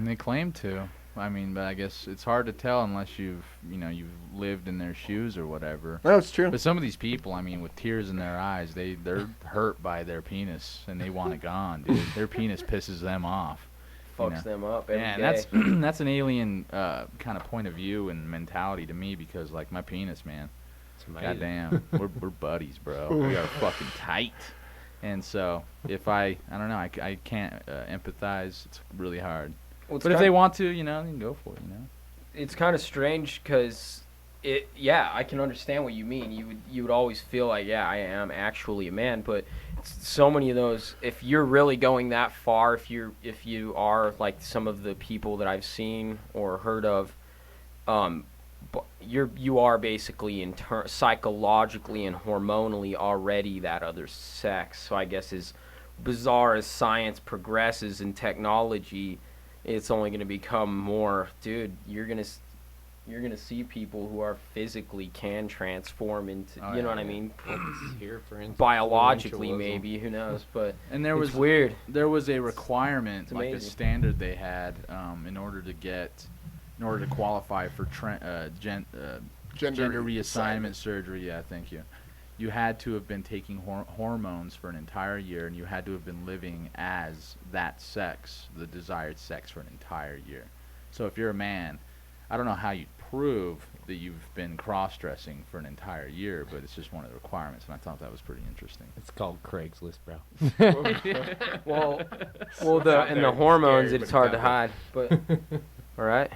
they claim to. I mean, but I guess it's hard to tell unless you've lived in their shoes or whatever. No, it's true. But some of these people, I mean, with tears in their eyes, they're hurt by their penis and they want it gone, dude. Their penis pisses them off. Fucks them up every day. That's that's an alien kind of point of view and mentality to me because, like, my penis, man. Goddamn, we're buddies, bro. We are fucking tight. And so if I don't know, I can't empathize. It's really hard. Well, but if they want to, they can go for it, It's kind of strange because I can understand what you mean. You would always feel like, I am actually a man, but so many of those, if you're really going that far, if you are like some of the people that I've seen or heard of, you are basically psychologically and hormonally already that other sex. So I guess as bizarre as science progresses in technology, it's only going to become more, dude. You're gonna see people who are physically can transform into, you know what I mean? Here, for instance, biologically, maybe, who knows? But and there was weird. There was a requirement, like a standard they had, in order to qualify for gender reassignment surgery. Yeah, thank you. You had to have been taking hormones for an entire year, and you had to have been living as that sex, the desired sex, for an entire year. So if you're a man, I don't know how you prove that you've been cross-dressing for an entire year, but it's just one of the requirements, and I thought that was pretty interesting. It's called Craigslist, bro. well, the hormones, it's hard to hide. But all right.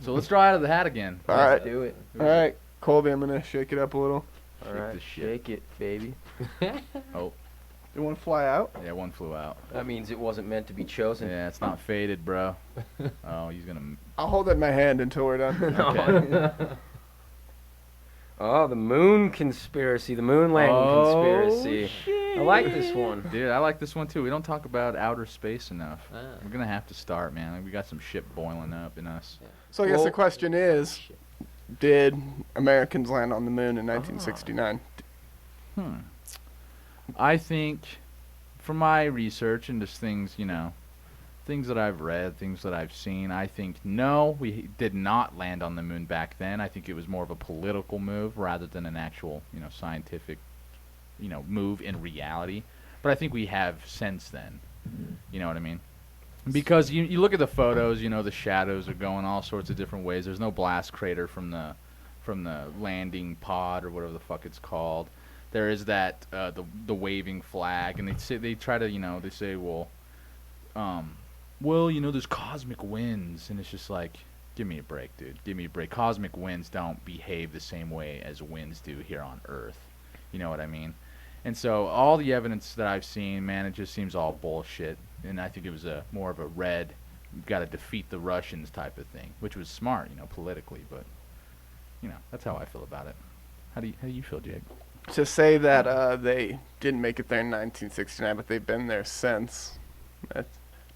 So let's draw out of the hat again. All right. Do it. All right, Colby, I'm gonna shake it up a little. All right, shake it, baby. Oh. Did one fly out? Yeah, one flew out. That means it wasn't meant to be chosen. Yeah, it's not faded, bro. Oh, he's gonna... I'll hold it in my hand until we're done. Okay. Oh, the moon conspiracy, the moon landing conspiracy. Shit. I like this one. Dude, I like this one too. We don't talk about outer space enough. We're gonna have to start, man. We got some shit boiling up in us. Yeah. So I guess the question is, did Americans land on the moon in 1969? I think, from my research and just things, things that I've read, things that I've seen, I think, no, we did not land on the moon back then. I think it was more of a political move rather than an actual, scientific, move in reality. But I think we have since then. You know what I mean? Because you look at the photos, the shadows are going all sorts of different ways. There's no blast crater from the landing pod or whatever the fuck it's called. There is that the waving flag, and they try to they say, well, there's cosmic winds, and it's just like, give me a break, dude. Give me a break. Cosmic winds don't behave the same way as winds do here on Earth. You know what I mean? And so all the evidence that I've seen, man, it just seems all bullshit. And I think it was more of a red, got to defeat the Russians type of thing, which was smart, politically. But, that's how I feel about it. How do you feel, Jake? To say that they didn't make it there in 1969, but they've been there since,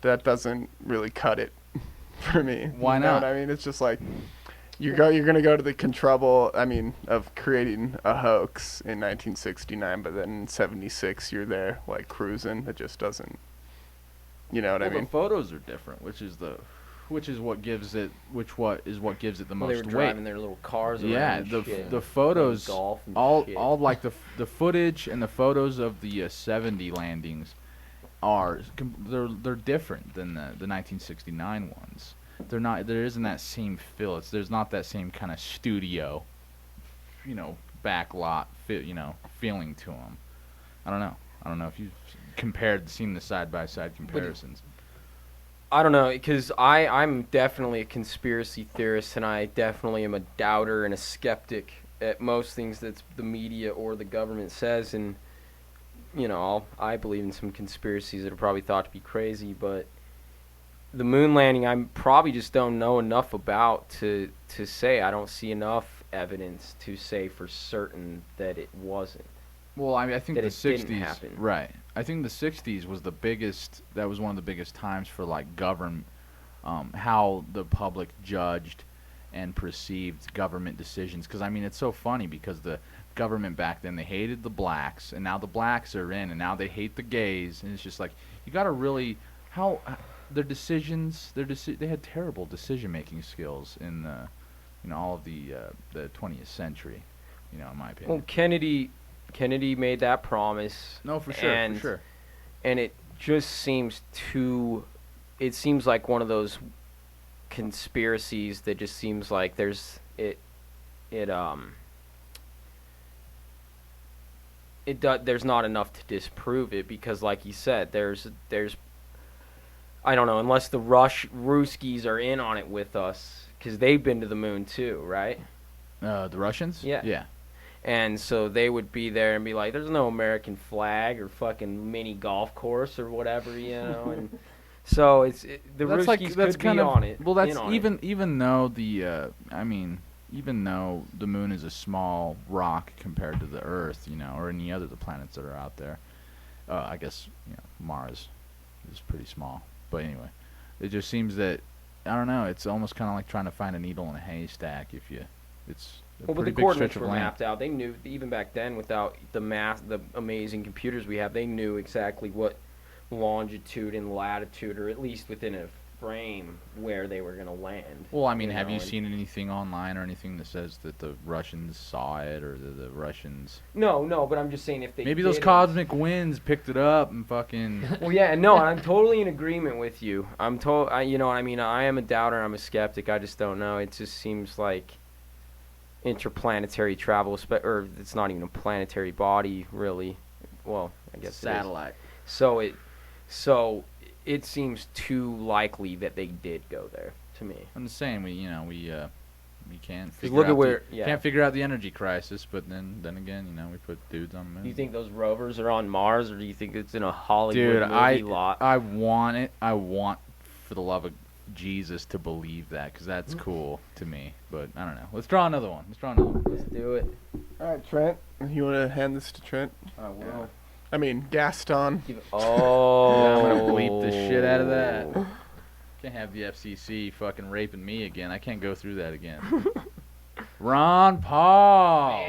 that doesn't really cut it for me. Why not? You know what I mean? It's just like you're going to go to the trouble, of creating a hoax in 1969, but then in 76 you're there like cruising. It just doesn't. You know what I mean? The photos are different, which is what gives it the most weight. They were driving their little cars around. Yeah, the photos, all like the footage and the photos of the 70 landings they're different than the 1969 ones. They're not. There isn't that same feel. There's not that same kind of studio, backlot feeling to them. I don't know if you've seen the side-by-side comparisons. I don't know, because I'm definitely a conspiracy theorist, and I definitely am a doubter and a skeptic at most things that the media or the government says, and, I believe in some conspiracies that are probably thought to be crazy, but the moon landing, I probably just don't know enough about to say. I don't see enough evidence to say for certain that it wasn't. Well, I think the 60s, right. I think the 60s was that was one of the biggest times for, like, government, how the public judged and perceived government decisions. Because, it's so funny because the government back then, they hated the blacks, and now the blacks are in, and now they hate the gays, and it's just like, you got to really, their decisions, they had terrible decision-making skills in all of the 20th century. In my opinion. Well, Kennedy made that promise. No, for sure, and, for sure. And it just seems too. It seems like one of those conspiracies that just seems like there's there's not enough to disprove it, because like you said, there's I don't know, unless the Ruskies are in on it with us, because they've been to the moon too, right? The Russians? Yeah. Yeah. And so they would be there and be like, there's no American flag or fucking mini golf course or whatever, and so the Ruskies could be on it. Well, that's even though even though the moon is a small rock compared to the Earth, or any other of the planets that are out there. I guess Mars is pretty small, but anyway, it just seems that I don't know. It's almost kind of like trying to find a needle in a haystack. It's a but the pretty big coordinates stretch were of land. mapped out. They knew even back then, without the amazing computers we have, they knew exactly what longitude and latitude, or at least within a frame, where they were going to land. Well, have you seen anything online or anything that says that the Russians saw it, or the Russians? No, but I'm just saying if they maybe those did cosmic winds picked it up and fucking. Well, yeah, no, I'm totally in agreement with you. I am a doubter. I'm a skeptic. I just don't know. It just seems like interplanetary travel, or it's not even a planetary body, really. Well, I guess satellite. So it seems too likely that they did go there to me. I'm just saying we can't figure look out at where can't figure out the energy crisis, but then again, we put dudes on the moon. Do you think those rovers are on Mars, or do you think it's in a Hollywood movie lot? I want it. I want, for the love of Jesus, to believe that, because that's cool to me. But I don't know. Let's draw another one. Let's do it. All right, Trent. You want to hand this to Trent? I will. Gaston. Oh. Yeah, I'm gonna bleep the shit out of that. Can't have the FCC fucking raping me again. I can't go through that again. Ron Paul.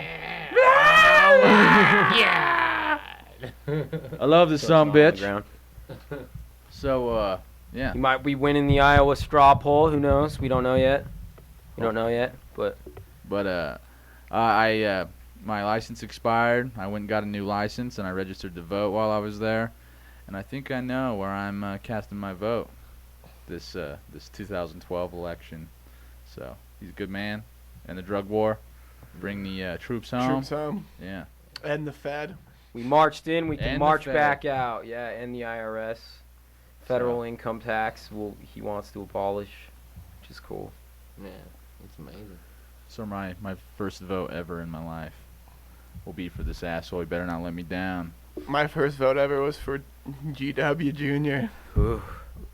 Yeah. I love this sumbitch. So, yeah. He might be winning the Iowa straw poll. Who knows? We don't know yet. We don't know yet, but my license expired. I went and got a new license, and I registered to vote while I was there. And I think I know where I'm casting my vote this 2012 election. So he's a good man. And the drug war, bring the troops home. Troops home. Yeah. And the Fed. we marched in. We can And march the back out. Yeah, and the IRS, federal income tax. He wants to abolish, which is cool. Yeah, it's amazing. So my first vote ever in my life will be for this asshole. He better not let me down. My first vote ever was for GW Jr.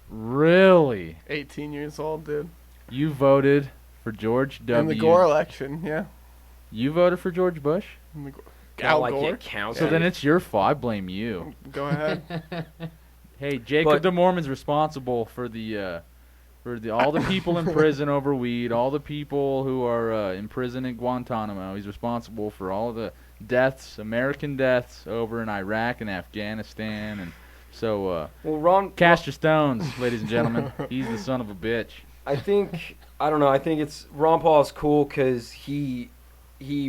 Really? 18 years old, dude. You voted for George W. In the Gore election, yeah. You voted for George Bush? In the Not Al Gore? it counts. So then it's your fault. I blame you. Go ahead. Hey, Jacob But- Mormon's responsible for all the people in prison over weed, all the people who are in prison in Guantanamo. He's responsible for all of the deaths, American deaths, over in Iraq and Afghanistan. And so, Well, cast your stones, ladies and gentlemen. He's the son of a bitch. I think it's Ron Paul is cool because he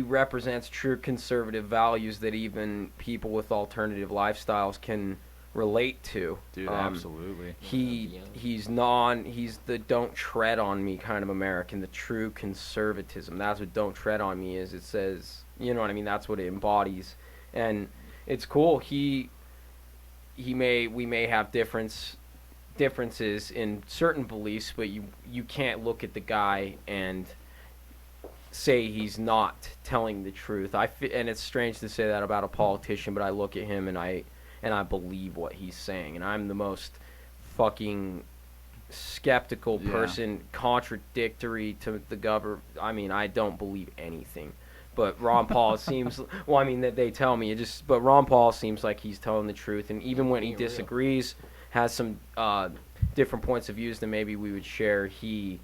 represents true conservative values that even people with alternative lifestyles can relate to. Dude, absolutely. He's the don't tread on me kind of American, the true conservatism. That's what don't tread on me is. It says, you know what I mean? That's what it embodies. And it's cool. We may have differences in certain beliefs, but you can't look at the guy and say he's not telling the truth. And it's strange to say that about a politician, but I look at him and I believe what he's saying, and I'm the most fucking skeptical person, contradictory to the government. I mean, I don't believe anything. But Ron Paul seems, well, I mean, that they tell me, but Ron Paul seems like he's telling the truth, and even when he disagrees, has some different points of views that maybe we would share, you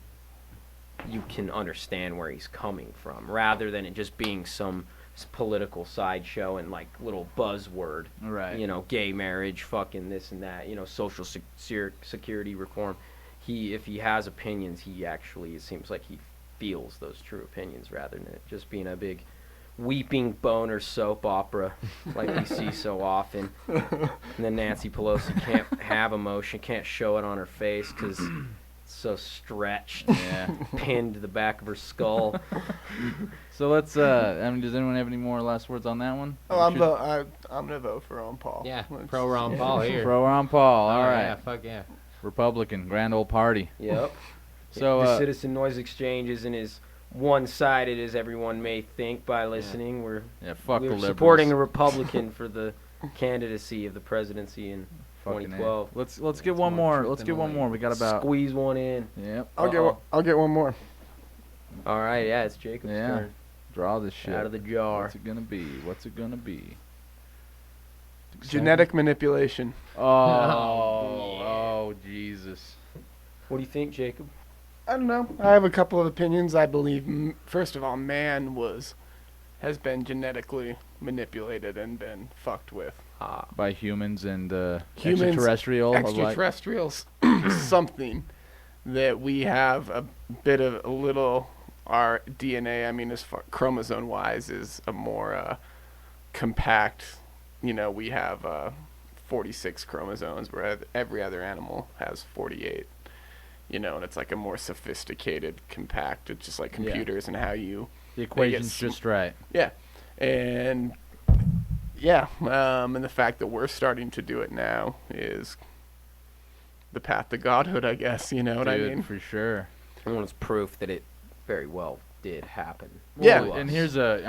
can understand where he's coming from, rather than it just being some political sideshow and like little buzzword. Right. You know, gay marriage, fucking this and that. You know, social security reform. If he has opinions, he actually, it seems like he feels those true opinions rather than it just being a big weeping boner soap opera like we see so often. And then Nancy Pelosi can't have emotion, can't show it on her face because it's so stretched, pinned to the back of her skull. So let's, I mean, does anyone have any more last words on that one? Oh, I'm going to vote for Ron Paul. Yeah, Let's- pro Ron Paul here. Pro Ron Paul, all Oh, right. Yeah, fuck yeah. Republican, grand old party. Yep. So, the Citizen Noise Exchange isn't as one-sided as everyone may think by listening. We're fuck the liberals. supporting a Republican for the candidacy of the presidency in Fucking 2012. A. Let's get one more. Let's get one more. We got about. Squeeze one in. Yep. I'll get one more. All right, yeah, it's Jacob's Yeah. turn. Draw this shit Out of the jar. What's it gonna be? What's it gonna be? Genetic manipulation. Oh, Jesus. What do you think, Jacob? I don't know. I have a couple of opinions. I believe, first of all, man has been genetically manipulated and been fucked with. By humans and Humans, extraterrestrial. Extraterrestrials, something that we have a little, our DNA, I mean, as far chromosome-wise, is a more compact, you know, we have 46 chromosomes, where every other animal has 48. You know, and it's like a more sophisticated, compact. It's just like computers and how you... The equation's just right. Yeah. And, yeah, and the fact that we're starting to do it now is the path to godhood, I guess. You know what I mean? For sure. Well, it's proof that it very well did happen. Yeah. Well, and here's a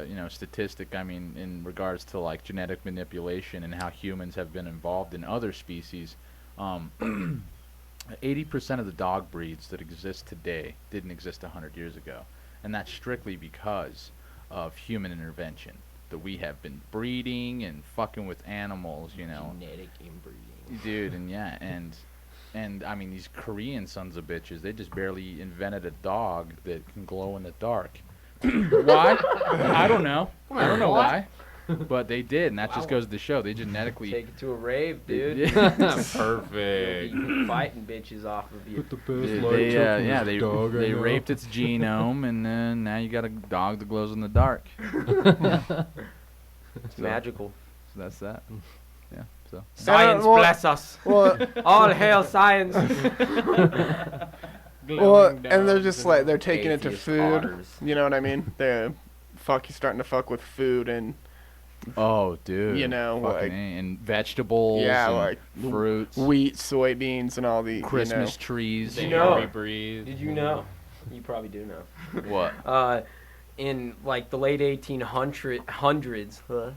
you know, statistic, I mean, in regards to like genetic manipulation and how humans have been involved in other species. 80% of the dog breeds that exist today didn't exist 100 years ago. And that's strictly because of human intervention. That we have been breeding and fucking with animals, you know. Genetic inbreeding. Dude, and I mean, these Korean sons of bitches, they just barely invented a dog that can glow in the dark. Why? I don't know. I don't know why. But they did, and that just goes to show they genetically... Take it to a rave, dude. Perfect. You fighting bitches off of you. They raped its genome, and then now you got a dog that glows in the dark. It's magical. So that's that. Yeah. So Science bless us. Well, All hail science. and they're just like, they're taking it to Atheist food. otters. You know what I mean? They're starting to fuck with food and... oh, dude. You know, fucking like... A. And vegetables. Yeah, and like fruits. Wheat, soybeans, and all the Christmas trees. Did you know? Breathe. Did you know? You probably do know. What? In like the late 1800s,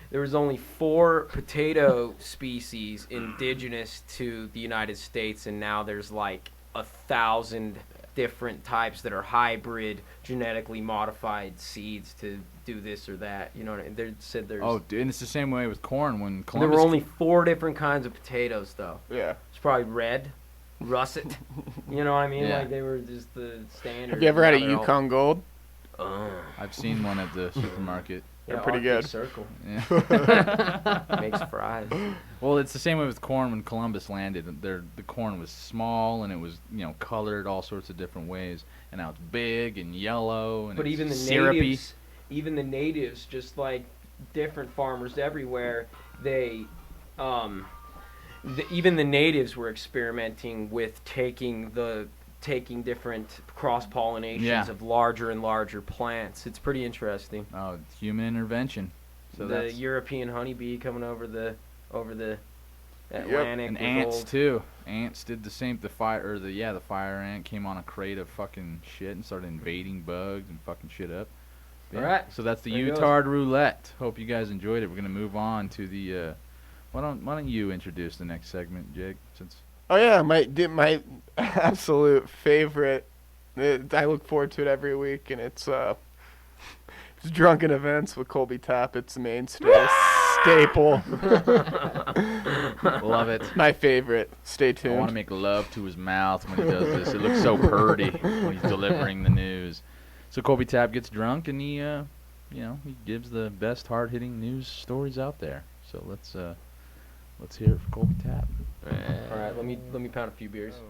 there was only 4 potato species indigenous to the United States, and now there's like 1,000 different types that are hybrid, genetically modified seeds to do this or that. You know what I mean? They said there's... Oh, dude, and it's the same way with corn. When there Columbus... were only 4 different kinds of potatoes, though. Yeah. It's probably red, russet. You know what I mean? Yeah. Like they were just the standard. Have you ever had a Now they're all- Yukon Gold? I've seen one at the supermarket. They're pretty Arctic good. Circle Yeah. makes fries. Well, it's the same way with corn. When Columbus landed, the corn was small and it was, you know, colored all sorts of different ways. And now it's big and yellow and But it's even the syrupy. natives, just like different farmers everywhere, they, even the natives were experimenting with taking different cross-pollinations Yeah. of larger and larger plants. It's pretty interesting. Oh, it's human intervention. So The that's European honeybee coming over the Atlantic. and with ants old- too. Ants did the same. The fire ant came on a crate of fucking shit and started invading bugs and fucking shit up. Yeah. Alright. So that's the There it goes. Utard Roulette. Hope you guys enjoyed it. We're gonna move on to the. Why don't you introduce the next segment, Jake? Since Oh yeah, my absolute favorite. I look forward to it every week, and it's Drunken Events with Colby Tapp. It's the mainstay staple. love it. My favorite. Stay I want to tuned. make love to his mouth when he does this. It looks so purty when he's delivering the news. So Colby Tapp gets drunk and he you know, he gives the best hard-hitting news stories out there. So let's hear it for Colby Tapp. All right, let me pound a few beers.